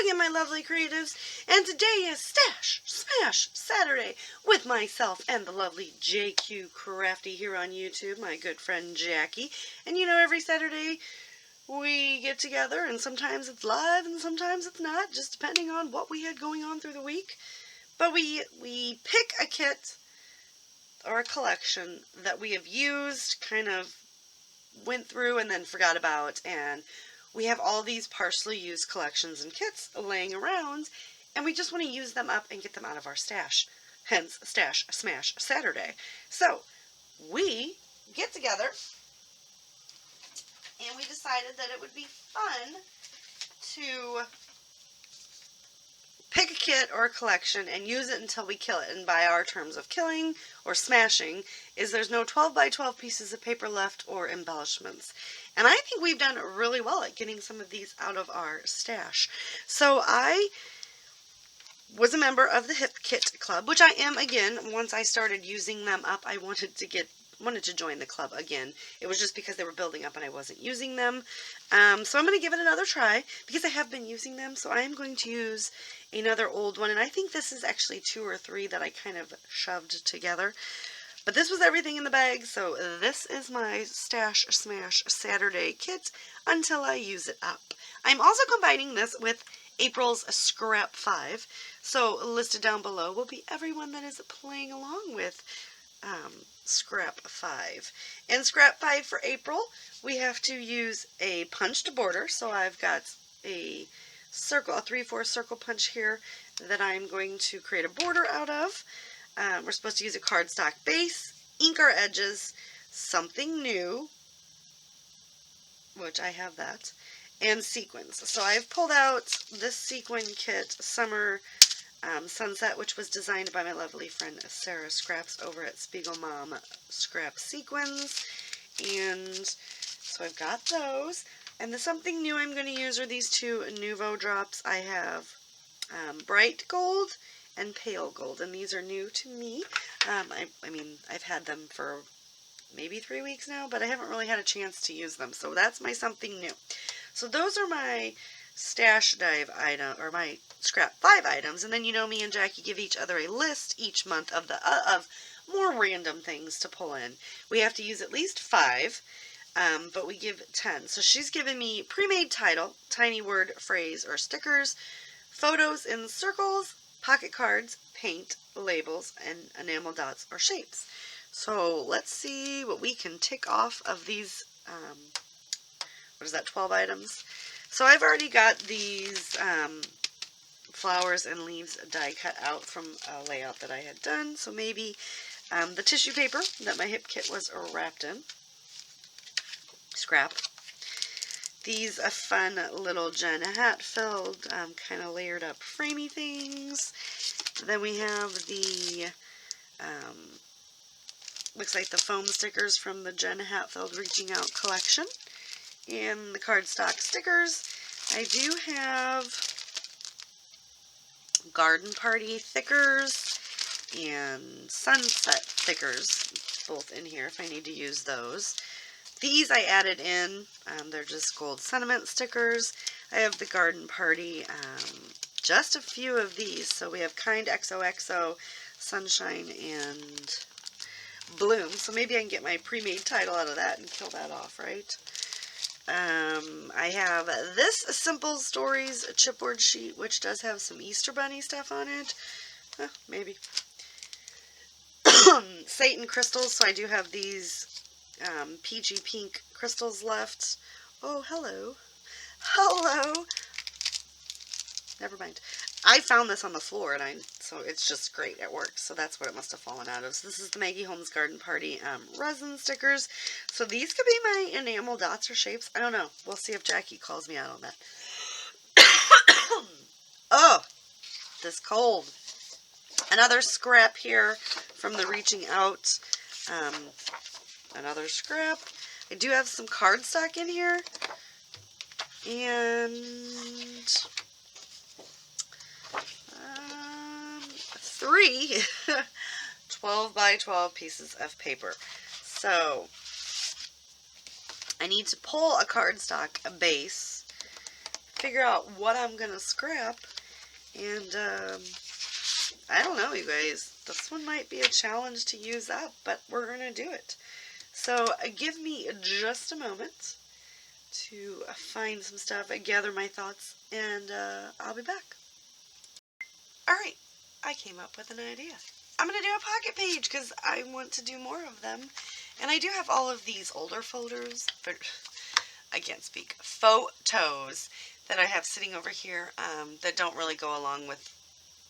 morning, my lovely creatives, and today is Stash Smash Saturday with myself and the lovely JQ Crafty here on YouTube, my good friend Jackie. And you know, every Saturday we get together, and sometimes it's live and sometimes it's not, just depending on what we had going on through the week. But we pick a kit or a collection that we have used, kind of went through and then forgot about, and we have all these partially used collections and kits laying around, and we just want to use them up and get them out of our stash. Hence, Stash Smash Saturday. So, we get together, and we decided that it would be fun to pick a kit or a collection and use it until we kill it. And by our terms of killing or smashing is there's no 12 by 12 pieces of paper left or embellishments. And I think we've done really well at getting some of these out of our stash. So I was a member of the Hip Kit Club, which I am again. Once I started using them up, I wanted to join the club again. It was just because they were building up and I wasn't using them. So I'm going to give it another try because I have been using them. So I am going to use another old one, and I think this is actually 2 or 3 that I kind of shoved together. But this was everything in the bag, so this is my Stash Smash Saturday kit until I use it up. I'm also combining this with April's Scrap 5, so listed down below will be everyone that is playing along with Scrap 5. And Scrap 5 for April, we have to use a punched border, so I've got a 3/4 circle punch here that I'm going to create a border out of. We're supposed to use a cardstock base, ink our edges, something new, which I have that, and sequins. So I've pulled out this sequin kit, Summer Sunset, which was designed by my lovely friend Sarah Scraps over at Spiegel Mom Scrap Sequins. And so I've got those. And the something new I'm going to use are these 2 Nuvo drops. I have Bright Gold and Pale Gold, and these are new to me. I mean, I've had them for maybe 3 weeks now, but I haven't really had a chance to use them, so that's my something new. So those are my Stash Dive item, or my Scrap 5 items, and then you know me and Jackie give each other a list each month of of more random things to pull in. We have to use at least 5, but we give 10. So she's given me pre-made title, tiny word, phrase, or stickers, photos in circles, pocket cards, paint, labels, and enamel dots or shapes. So let's see what we can tick off of these, 12 items? So I've already got these flowers and leaves die cut out from a layout that I had done. So maybe the tissue paper that my Hip Kit was wrapped in. Scrap. These fun little Jen Hatfield kind of layered up framey things. Then we have the, looks like the foam stickers from the Jen Hatfield Reaching Out collection. And the cardstock stickers. I do have Garden Party thickers and Sunset thickers, both in here if I need to use those. These I added in, they're just gold sentiment stickers. I have the Garden Party, just a few of these. So we have Kind XOXO, Sunshine, and Bloom. So maybe I can get my pre-made title out of that and kill that off, right? I have this Simple Stories chipboard sheet, which does have some Easter Bunny stuff on it. Maybe. Satan crystals, so I do have these peachy pink crystals left. Oh, hello. Hello. Never mind. I found this on the floor, and so it's just great. It works. So that's what it must have fallen out of. So this is the Maggie Holmes Garden Party resin stickers. So these could be my enamel dots or shapes. I don't know. We'll see if Jackie calls me out on that. Oh, this cold. Another scrap here from the Reaching Out. Another scrap. I do have some cardstock in here. And 3 12 by 12 pieces of paper. So I need to pull a cardstock base figure out what I'm going to scrap. And I don't know, you guys. This one might be a challenge to use up, but we're going to do it. So give me just a moment to find some stuff and gather my thoughts, and I'll be back. Alright, I came up with an idea. I'm going to do a pocket page because I want to do more of them. And I do have all of these older folders, I can't speak, photos that I have sitting over here that don't really go along with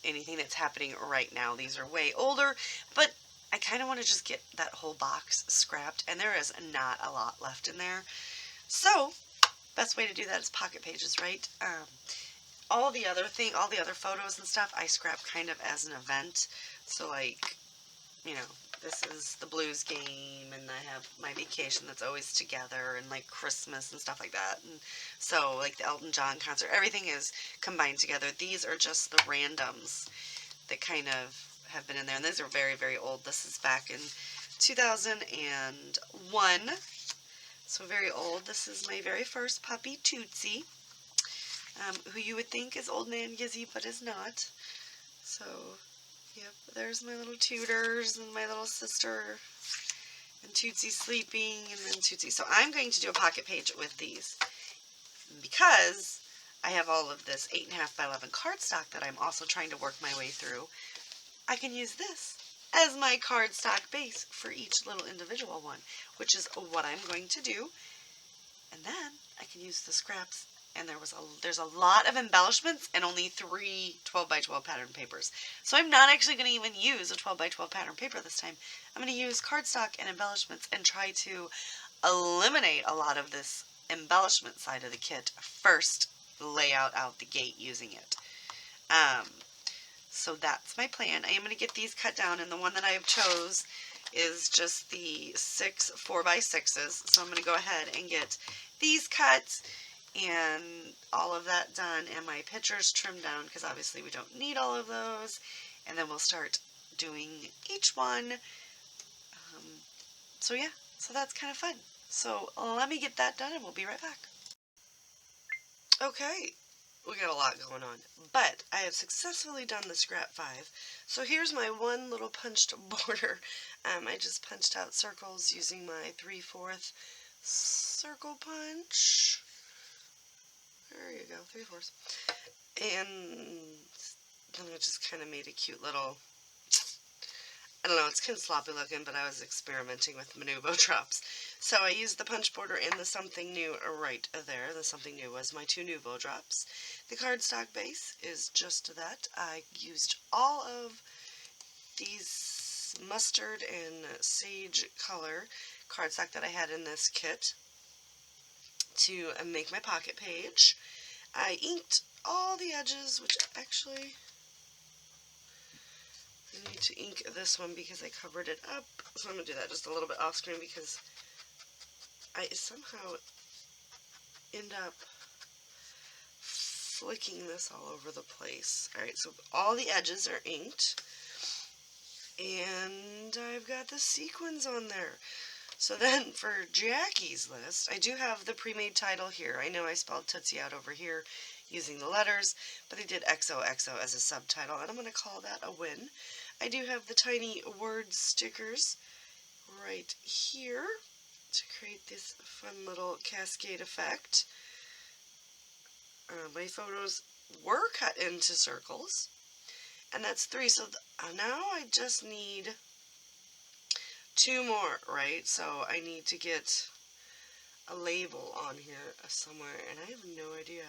anything that's happening right now. These are way older, but I kind of want to just get that whole box scrapped, and there is not a lot left in there. So, best way to do that is pocket pages, right? All the other photos and stuff, I scrap kind of as an event. So, like, you know, this is the Blues game, and I have my vacation that's always together, and like Christmas and stuff like that. And so, like the Elton John concert, everything is combined together. These are just the randoms that kind of have been in there, and these are very, very old. This is back in 2001, so very old. This is my very first puppy, Tootsie, who you would think is Old Nan Gizzy, but is not. So, yep, there's my little tutors and my little sister, and Tootsie sleeping, and then Tootsie. So I'm going to do a pocket page with these because I have all of this 8.5 by 11 cardstock that I'm also trying to work my way through. I can use this as my cardstock base for each little individual one, which is what I'm going to do. And then I can use the scraps, and there's a lot of embellishments and only 3 12 by 12 pattern papers. So I'm not actually going to even use a 12 by 12 pattern paper this time. I'm going to use cardstock and embellishments and try to eliminate a lot of this embellishment side of the kit first, layout out the gate using it. So that's my plan. I am going to get these cut down, and the one that I have chose is just the 6 4x6s. So I'm going to go ahead and get these cut and all of that done, and my pictures trimmed down because obviously we don't need all of those. And then we'll start doing each one. So yeah, so that's kind of fun. So let me get that done, and we'll be right back. Okay. We got a lot going on, but I have successfully done the scrap 5. So here's my one little punched border. I just punched out circles using my 3/4 circle punch. There you go, 3/4. And then I just kind of made a cute little, I don't know, it's kind of sloppy looking, but I was experimenting with Manuvo drops. So I used the punch border and the Something New right there. The Something New was my 2 Nuvo drops. The cardstock base is just that. I used all of these mustard and sage color cardstock that I had in this kit to make my pocket page. I inked all the edges, which actually I need to ink this one because I covered it up. So I'm going to do that just a little bit off screen because I somehow end up flicking this all over the place. Alright, so all the edges are inked. And I've got the sequins on there. So then for Jackie's list, I do have the pre-made title here. I know I spelled Tootsie out over here using the letters, but I did XOXO as a subtitle, and I'm going to call that a win. I do have the tiny word stickers right here to create this fun little cascade effect. My photos were cut into circles, and that's 3. So now I just need 2 more, right? So I need to get a label on here somewhere, and I have no idea.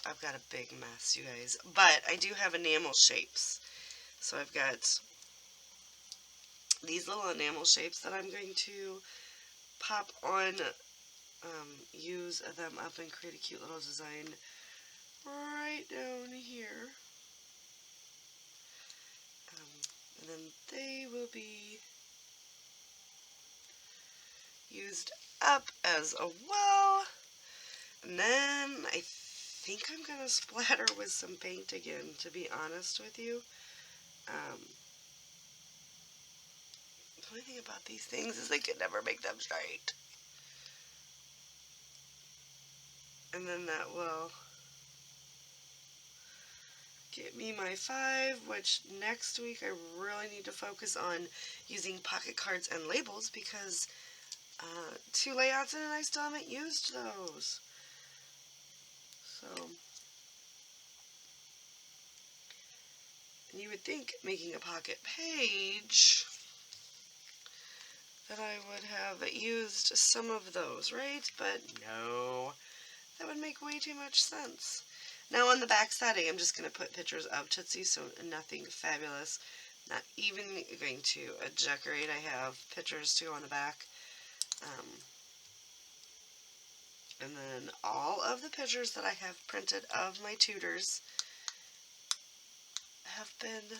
I've got a big mess, you guys. But I do have enamel shapes. So I've got these little enamel shapes that I'm going to pop on, use them up and create a cute little design right down here. And then they will be used up as well. And then I think I'm going to splatter with some paint again, to be honest with you. The only thing about these things is I can never make them straight. And then that will get me my 5, which next week I really need to focus on using pocket cards and labels because 2 layouts in and I still haven't used those. So, and you would think making a pocket page that I would have used some of those, right? But no, that would make way too much sense. Now on the back side, I'm just going to put pictures of Tootsie, so nothing fabulous. Not even going to decorate. I have pictures too on the back. And then all of the pictures that I have printed of my tutors have been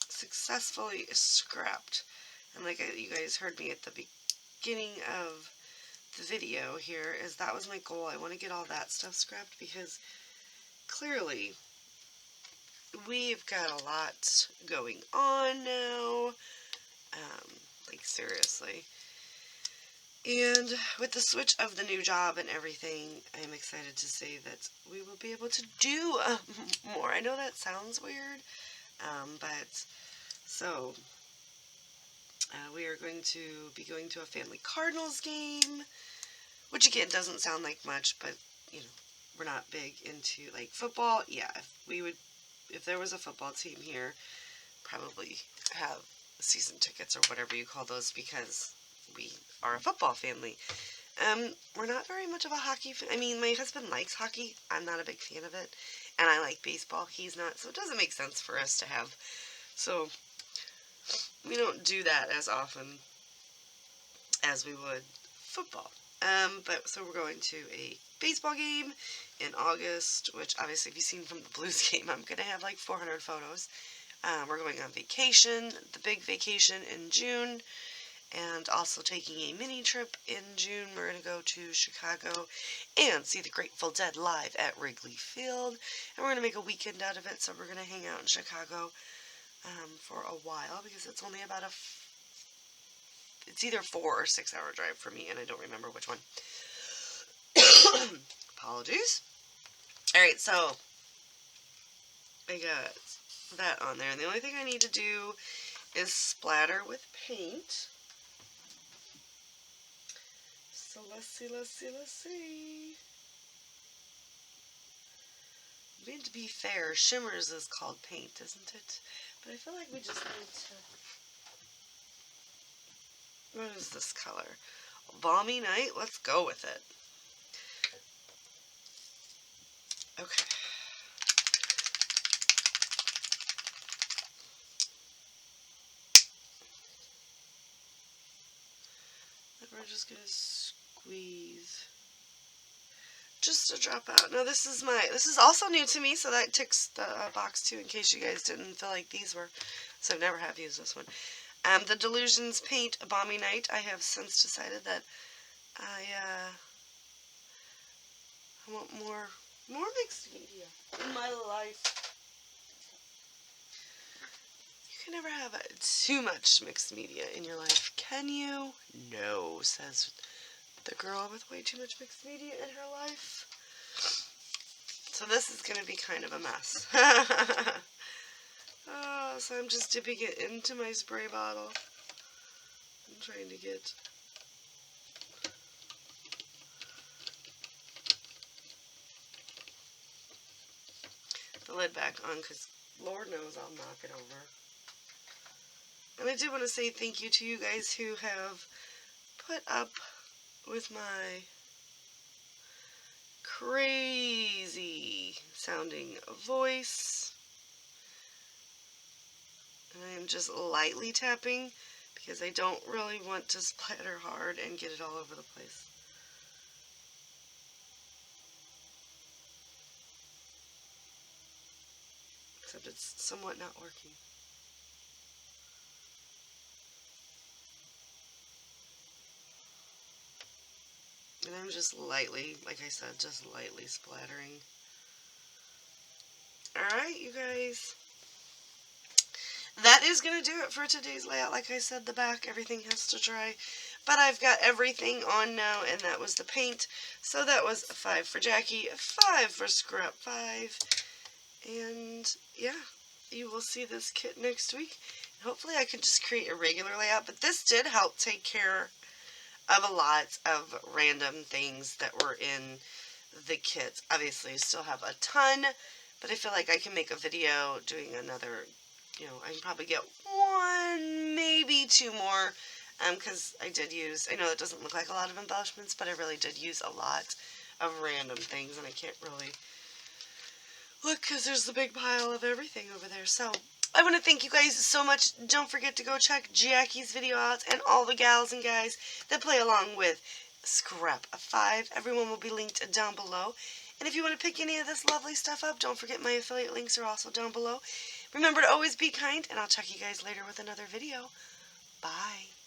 successfully scrapped. And like you guys heard me at the beginning of the video here, is that was my goal. I want to get all that stuff scrapped because clearly we've got a lot going on now. Like seriously. And with the switch of the new job and everything, I'm excited to say that we will be able to do more. I know that sounds weird, but so we are going to be going to a family Cardinals game, which again doesn't sound like much, but you know, we're not big into like football. Yeah, if there was a football team here, probably have season tickets or whatever you call those because we are a football family. We're not very much of a hockey fan. I mean, my husband likes hockey. I'm not a big fan of it. And I like baseball. He's not. So it doesn't make sense for us to have. So we don't do that as often as we would football. But so we're going to a baseball game in August, which obviously if you've seen from the Blues game, I'm going to have like 400 photos. We're going on vacation, the big vacation in June, and also taking a mini trip in June. We're going to go to Chicago and see the Grateful Dead live at Wrigley Field, and we're going to make a weekend out of it, so we're going to hang out in Chicago for a while, because it's only about it's either 4 or 6 hour drive for me, and I don't remember which one. Apologies. Alright, so I got that on there, and the only thing I need to do is splatter with paint. So let's see. I mean, to be fair, Shimmers is called paint, isn't it? But I feel like we just need to... What is this color? Balmy Night? Let's go with it. Okay. We're just going to squeeze just to drop out. Now this is also new to me, so that ticks the box too, in case you guys didn't feel like these were, so I've never have used this one. The Delusions Paint Balmy Night, I have since decided that I want more mixed media in my life. You can never have too much mixed media in your life, can you? No, says the girl with way too much mixed media in her life. So this is going to be kind of a mess. So I'm just dipping it into my spray bottle. I'm trying to get the lid back on, because Lord knows I'll knock it over. And I do want to say thank you to you guys who have put up with my crazy sounding voice. And I am just lightly tapping because I don't really want to splatter hard and get it all over the place. Except it's somewhat not working. And I'm just lightly, like I said, just lightly splattering. Alright, you guys. That is going to do it for today's layout. Like I said, the back, everything has to dry. But I've got everything on now, and that was the paint. So that was a 5 for Jackie, a 5 for Scrap 5. And yeah, you will see this kit next week. Hopefully I can just create a regular layout, but this did help take care of a lot of random things that were in the kit. Obviously, I still have a ton, but I feel like I can make a video doing another, I can probably get 1, maybe 2 more, because I know it doesn't look like a lot of embellishments, but I really did use a lot of random things, and I can't really look because there's the big pile of everything over there. So I want to thank you guys so much. Don't forget to go check Jackie's video out and all the gals and guys that play along with Scrap 5. Everyone will be linked down below. And if you want to pick any of this lovely stuff up, don't forget my affiliate links are also down below. Remember to always be kind, and I'll check you guys later with another video. Bye.